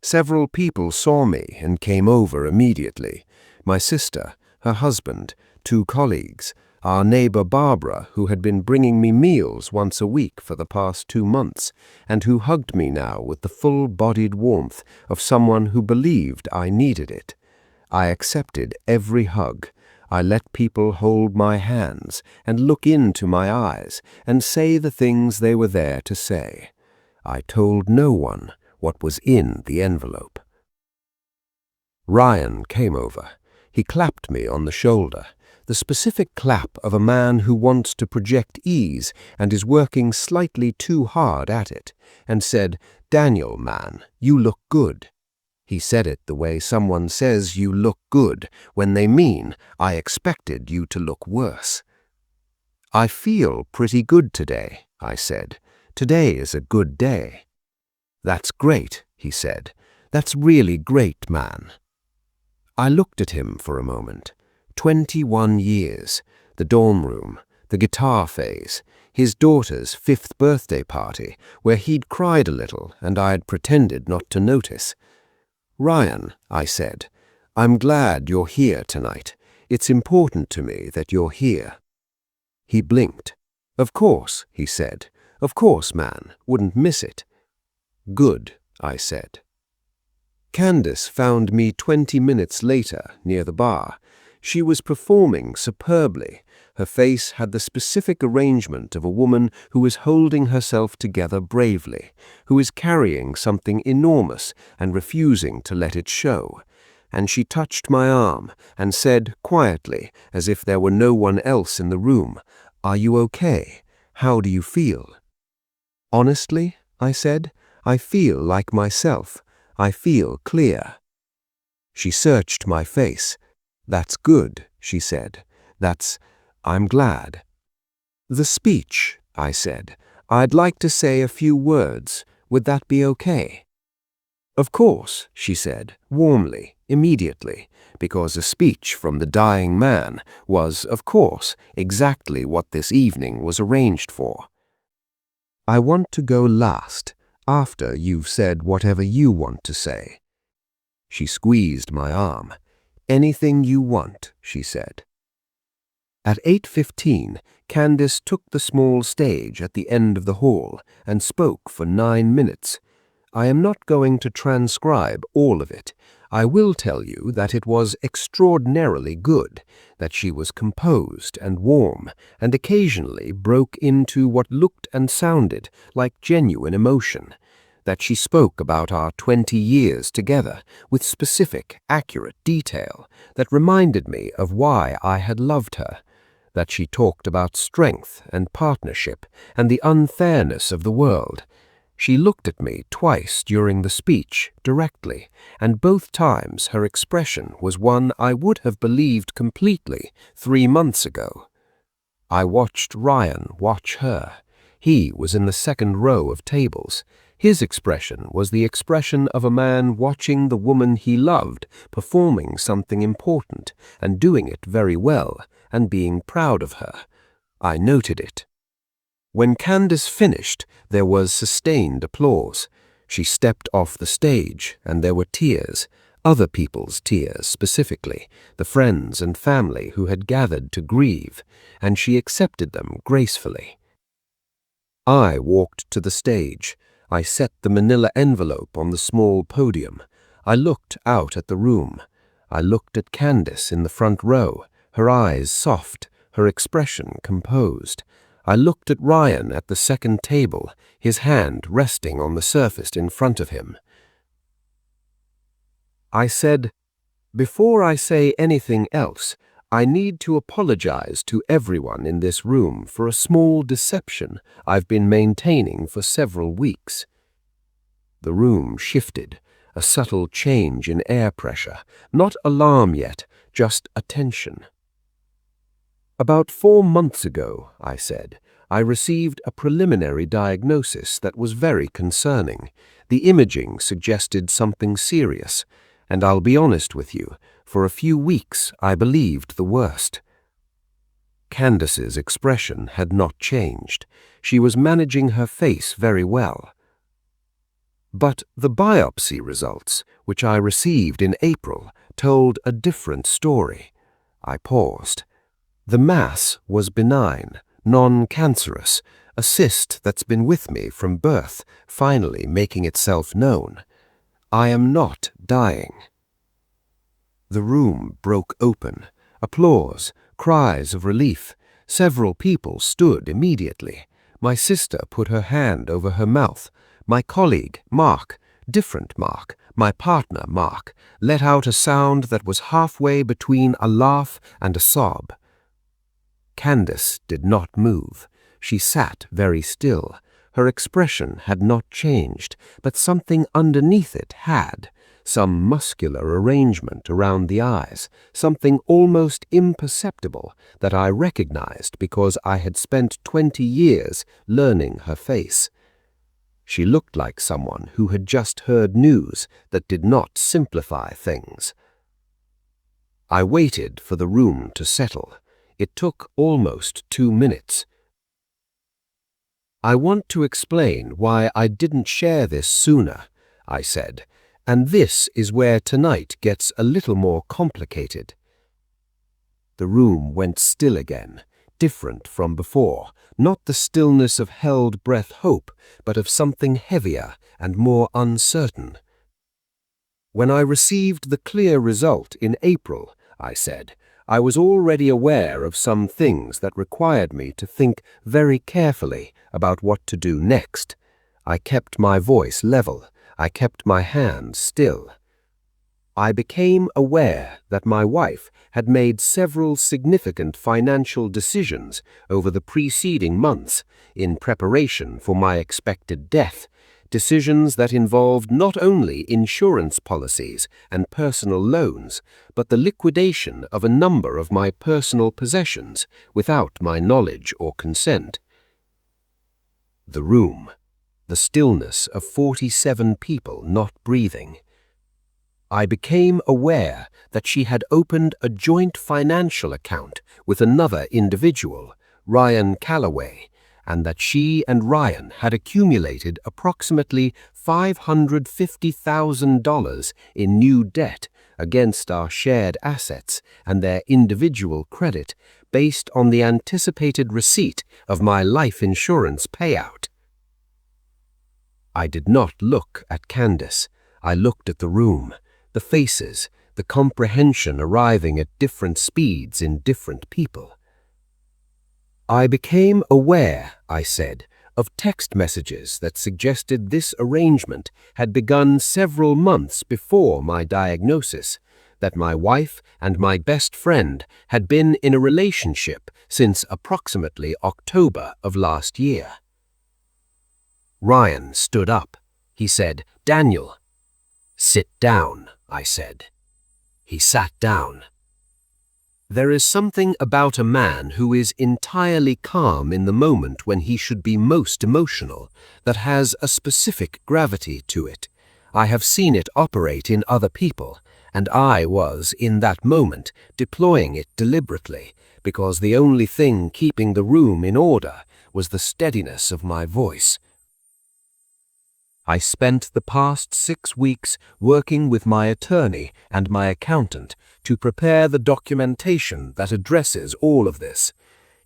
Several people saw me and came over immediately. My sister, her husband, 2 colleagues, our neighbor Barbara, who had been bringing me meals once a week for the past 2 months, and who hugged me now with the full-bodied warmth of someone who believed I needed it. I accepted every hug. I let people hold my hands and look into my eyes and say the things they were there to say. I told no one what was in the envelope. Ryan came over. He clapped me on the shoulder, the specific clap of a man who wants to project ease and is working slightly too hard at it, and said, "Daniel, man, you look good." He said it the way someone says you look good when they mean, "I expected you to look worse." "I feel pretty good today," I said. "Today is a good day." "That's great," he said. "That's really great, man." I looked at him for a moment. 21 years, the dorm room, the guitar phase, his daughter's 5th birthday party, where he'd cried a little and I'd pretended not to notice. "Ryan," I said, "I'm glad you're here tonight. It's important to me that you're here." He blinked. "Of course," he said. "Of course, man. Wouldn't miss it." "Good," I said. Candace found me 20 minutes later near the bar. She was performing superbly. Her face had the specific arrangement of a woman who is holding herself together bravely, who is carrying something enormous and refusing to let it show. And she touched my arm and said quietly, as if there were no one else in the room, "Are you okay? How do you feel?" "Honestly," I said, "I feel like myself. I feel clear." She searched my face. "That's good," she said. I'm glad." "The speech," I said. "I'd like to say a few words. Would that be okay?" "Of course," she said, warmly, immediately, because a speech from the dying man was, of course, exactly what this evening was arranged for. "I want to go last, after you've said whatever you want to say." She squeezed my arm. "Anything you want," she said. At 8:15, Candace took the small stage at the end of the hall and spoke for 9 minutes. I am not going to transcribe all of it. I will tell you that it was extraordinarily good, that she was composed and warm, and occasionally broke into what looked and sounded like genuine emotion, that she spoke about our 20 years together with specific, accurate detail that reminded me of why I had loved her, that she talked about strength and partnership and the unfairness of the world. She looked at me twice during the speech, directly, and both times her expression was one I would have believed completely 3 months ago. I watched Ryan watch her. He was in the second row of tables. His expression was the expression of a man watching the woman he loved performing something important and doing it very well and being proud of her. I noted it. When Candace finished, there was sustained applause. She stepped off the stage, and there were tears, other people's tears specifically, the friends and family who had gathered to grieve, and she accepted them gracefully. I walked to the stage. I set the manila envelope on the small podium. I looked out at the room. I looked at Candace in the front row, her eyes soft, her expression composed. I looked at Ryan at the second table, his hand resting on the surface in front of him. I said, "Before I say anything else, I need to apologize to everyone in this room for a small deception I've been maintaining for several weeks." The room shifted, a subtle change in air pressure, not alarm yet, just attention. "About 4 months ago," I said, "I received a preliminary diagnosis that was very concerning. The imaging suggested something serious, and I'll be honest with you, for a few weeks I believed the worst." Candace's expression had not changed. She was managing her face very well. "But the biopsy results, which I received in April, told a different story." I paused. "The mass was benign, non-cancerous, a cyst that's been with me from birth, finally making itself known. I am not dying." The room broke open. Applause, cries of relief. Several people stood immediately. My sister put her hand over her mouth. My colleague, Mark, different Mark, my partner, Mark, let out a sound that was halfway between a laugh and a sob. Candace did not move. She sat very still. Her expression had not changed, but something underneath it had. Some muscular arrangement around the eyes, something almost imperceptible that I recognized because I had spent 20 years learning her face. She looked like someone who had just heard news that did not simplify things. I waited for the room to settle. It took almost 2 minutes. "I want to explain why I didn't share this sooner," I said, "and this is where tonight gets a little more complicated." The room went still again, different from before, not the stillness of held-breath hope, but of something heavier and more uncertain. "When I received the clear result in April," I said, "I was already aware of some things that required me to think very carefully about what to do next. I kept my voice level. I kept my hand still." I became aware that my wife had made several significant financial decisions over the preceding months in preparation for my expected death, decisions that involved not only insurance policies and personal loans, but the liquidation of a number of my personal possessions without my knowledge or consent. The room, the stillness of 47 people not breathing. I became aware that she had opened a joint financial account with another individual, Ryan Calloway, and that she and Ryan had accumulated approximately $550,000 in new debt against our shared assets and their individual credit based on the anticipated receipt of my life insurance payout. I did not look at Candace. I looked at the room, the faces, the comprehension arriving at different speeds in different people. I became aware, I said, of text messages that suggested this arrangement had begun several months before my diagnosis, that my wife and my best friend had been in a relationship since approximately October of last year. Ryan stood up. He said, "Daniel." "Sit down," I said. He sat down. There is something about a man who is entirely calm in the moment when he should be most emotional that has a specific gravity to it. I have seen it operate in other people, and I was, in that moment, deploying it deliberately, because the only thing keeping the room in order was the steadiness of my voice. I spent the past 6 weeks working with my attorney and my accountant to prepare the documentation that addresses all of this.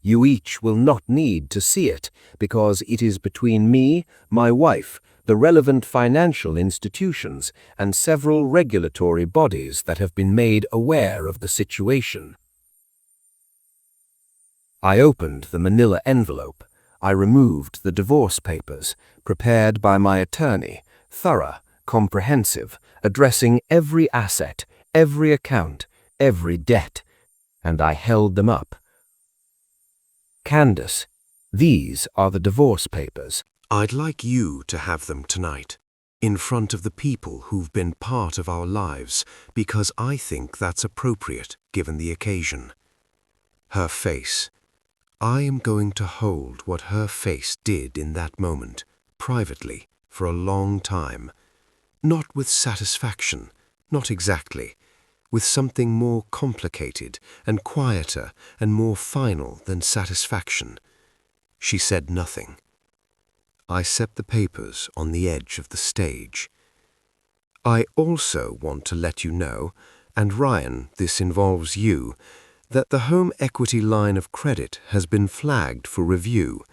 You each will not need to see it because it is between me, my wife, the relevant financial institutions, and several regulatory bodies that have been made aware of the situation. I opened the manila envelope. I removed the divorce papers, prepared by my attorney, thorough, comprehensive, addressing every asset, every account, every debt, and I held them up. "Candace, these are the divorce papers." I'd like you to have them tonight, in front of the people who've been part of our lives, because I think that's appropriate given the occasion. Her face. I am going to hold what her face did in that moment, privately, for a long time. Not with satisfaction, not exactly, with something more complicated and quieter and more final than satisfaction. She said nothing. I set the papers on the edge of the stage. I also want to let you know, and Ryan, this involves you, that the home equity line of credit has been flagged for review,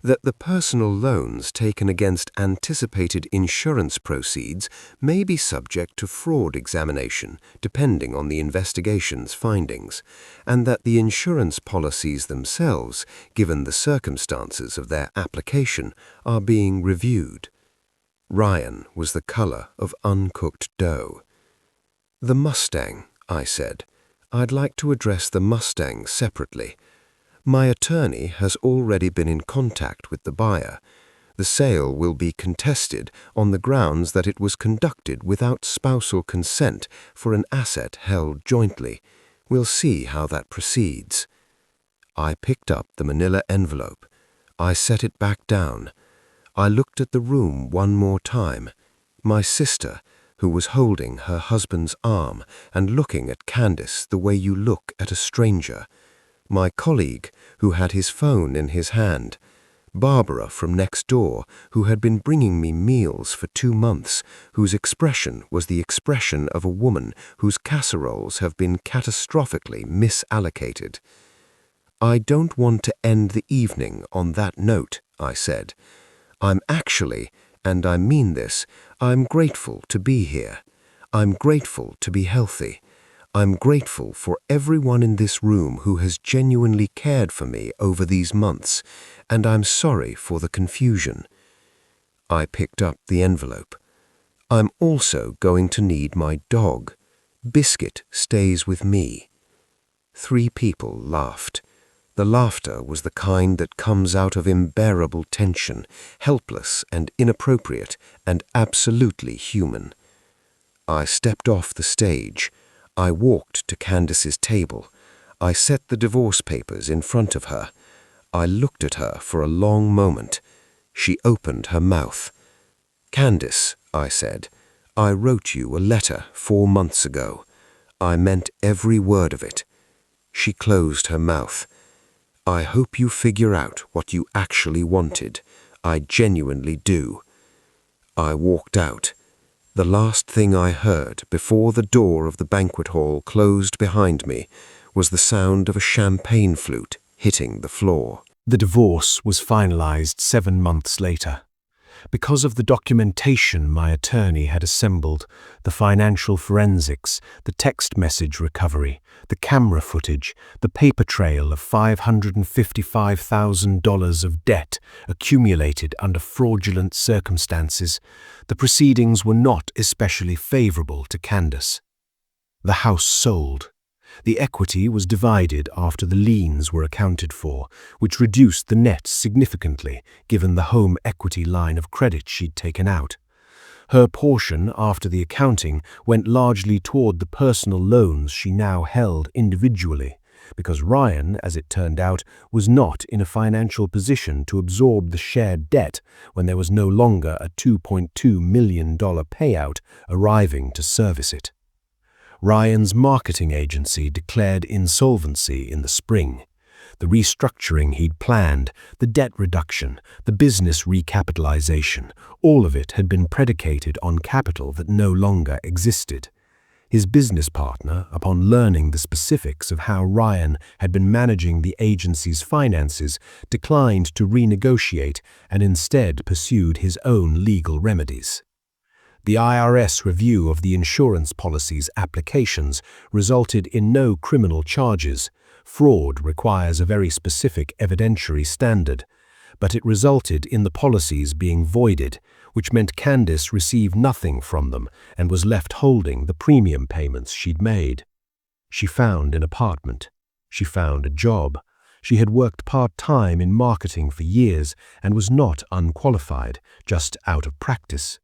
that the personal loans taken against anticipated insurance proceeds may be subject to fraud examination depending on the investigation's findings, and that the insurance policies themselves, given the circumstances of their application, are being reviewed. Ryan was the color of uncooked dough. "The Mustang," I said. "I'd like to address the Mustang separately. My attorney has already been in contact with the buyer. The sale will be contested on the grounds that it was conducted without spousal consent for an asset held jointly. We'll see how that proceeds." I picked up the manila envelope. I set it back down. I looked at the room one more time. My sister, who was holding her husband's arm and looking at Candace the way you look at a stranger. My colleague, who had his phone in his hand. Barbara from next door, who had been bringing me meals for 2 months, whose expression was the expression of a woman whose casseroles have been catastrophically misallocated. "I don't want to end the evening on that note," I said. "I'm actually, and I mean this, I'm grateful to be here. I'm grateful to be healthy. I'm grateful for everyone in this room who has genuinely cared for me over these months, and I'm sorry for the confusion." I picked up the envelope. "I'm also going to need my dog." Biscuit stays with me." 3 people laughed. The laughter was the kind that comes out of unbearable tension, helpless and inappropriate and absolutely human. I stepped off the stage. I walked to Candace's table. I set the divorce papers in front of her. I looked at her for a long moment. She opened her mouth. "Candace," I said, "I wrote you a letter 4 months ago. I meant every word of it." She closed her mouth. "I hope you figure out what you actually wanted. I genuinely do." I walked out. The last thing I heard before the door of the banquet hall closed behind me was the sound of a champagne flute hitting the floor. The divorce was finalized 7 months later. Because of the documentation my attorney had assembled, the financial forensics, the text message recovery, the camera footage, the paper trail of $555,000 of debt accumulated under fraudulent circumstances, the proceedings were not especially favorable to Candace. The house sold. The equity was divided after the liens were accounted for, which reduced the net significantly given the home equity line of credit she'd taken out. Her portion after the accounting went largely toward the personal loans she now held individually, because Ryan, as it turned out, was not in a financial position to absorb the shared debt when there was no longer a $2.2 million payout arriving to service it. Ryan's marketing agency declared insolvency in the spring. The restructuring he'd planned, the debt reduction, the business recapitalization, all of it had been predicated on capital that no longer existed. His business partner, upon learning the specifics of how Ryan had been managing the agency's finances, declined to renegotiate and instead pursued his own legal remedies. The IRS review of the insurance policy's applications resulted in no criminal charges. Fraud requires a very specific evidentiary standard, but it resulted in the policies being voided, which meant Candace received nothing from them and was left holding the premium payments she'd made. She found an apartment. She found a job. She had worked part-time in marketing for years and was not unqualified, just out of practice.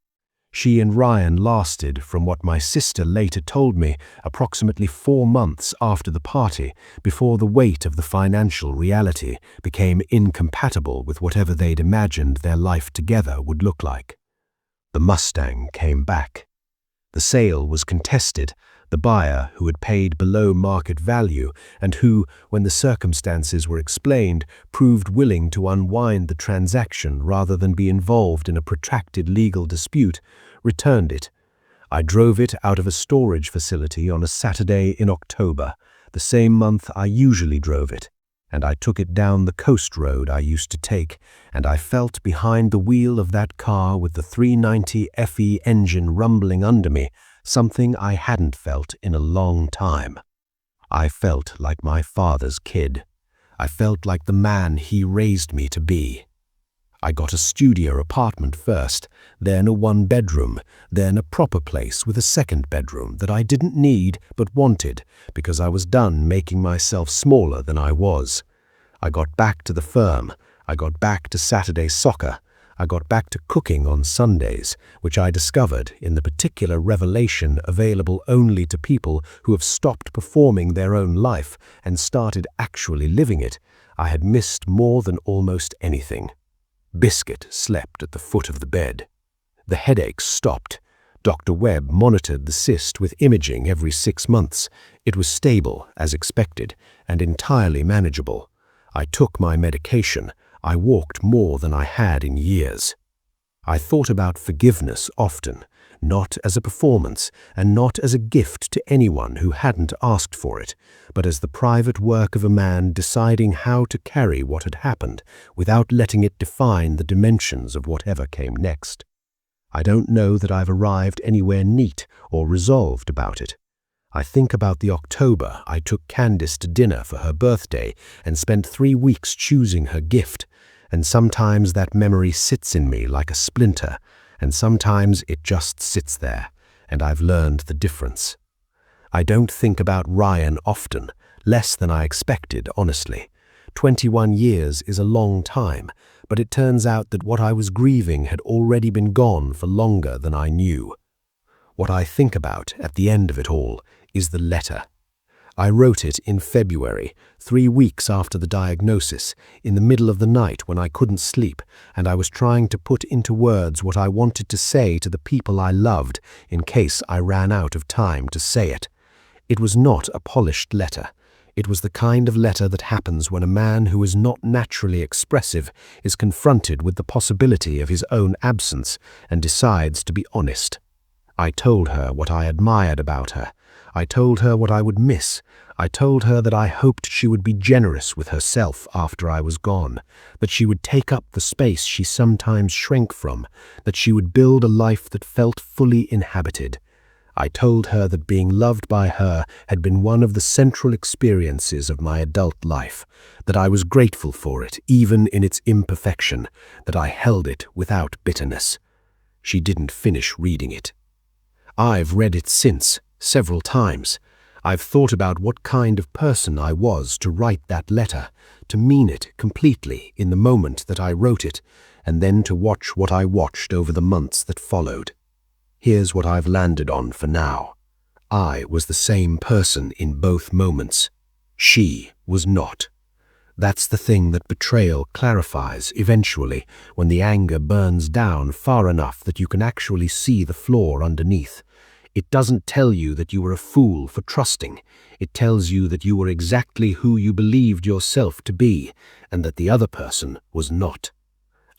She and Ryan lasted, from what my sister later told me, approximately 4 months after the party, before the weight of the financial reality became incompatible with whatever they'd imagined their life together would look like. The Mustang came back. The sale was contested. The buyer, who had paid below market value and who, when the circumstances were explained, proved willing to unwind the transaction rather than be involved in a protracted legal dispute, returned it. I drove it out of a storage facility on a Saturday in October, the same month I usually drove it, and I took it down the coast road I used to take, and I felt behind the wheel of that car with the 390 FE engine rumbling under me, something I hadn't felt in a long time. I felt like my father's kid. I felt like the man he raised me to be. I got a studio apartment first, then a 1-bedroom, then a proper place with a 2nd bedroom that I didn't need but wanted because I was done making myself smaller than I was. I got back to the firm. I got back to Saturday soccer. I got back to cooking on Sundays, which I discovered in the particular revelation available only to people who have stopped performing their own life and started actually living it. I had missed more than almost anything. Biscuit slept at the foot of the bed. The headaches stopped. Dr. Webb monitored the cyst with imaging every 6 months. It was stable, as expected, and entirely manageable. I took my medication. I walked more than I had in years. I thought about forgiveness often, not as a performance and not as a gift to anyone who hadn't asked for it, but as the private work of a man deciding how to carry what had happened without letting it define the dimensions of whatever came next. I don't know that I've arrived anywhere neat or resolved about it. I think about the October I took Candace to dinner for her birthday and spent 3 weeks choosing her gift, and sometimes that memory sits in me like a splinter, and sometimes it just sits there, and I've learned the difference. I don't think about Ryan often, less than I expected, honestly. 21 years is a long time, but it turns out that what I was grieving had already been gone for longer than I knew. What I think about at the end of it all is the letter. I wrote it in February, 3 weeks after the diagnosis, in the middle of the night when I couldn't sleep, and I was trying to put into words what I wanted to say to the people I loved in case I ran out of time to say it. It was not a polished letter. It was the kind of letter that happens when a man who is not naturally expressive is confronted with the possibility of his own absence and decides to be honest. I told her what I admired about her. I told her what I would miss. I told her that I hoped she would be generous with herself after I was gone, that she would take up the space she sometimes shrank from, that she would build a life that felt fully inhabited. I told her that being loved by her had been one of the central experiences of my adult life, that I was grateful for it, even in its imperfection, that I held it without bitterness. She didn't finish reading it. I've read it since, several times. I've thought about what kind of person I was to write that letter, to mean it completely in the moment that I wrote it, and then to watch what I watched over the months that followed. Here's what I've landed on for now. I was the same person in both moments. She was not. That's the thing that betrayal clarifies eventually, when the anger burns down far enough that you can actually see the floor underneath. It doesn't tell you that you were a fool for trusting. It tells you that you were exactly who you believed yourself to be, and that the other person was not.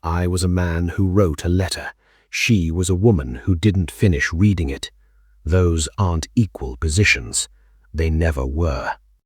I was a man who wrote a letter. She was a woman who didn't finish reading it. Those aren't equal positions. They never were.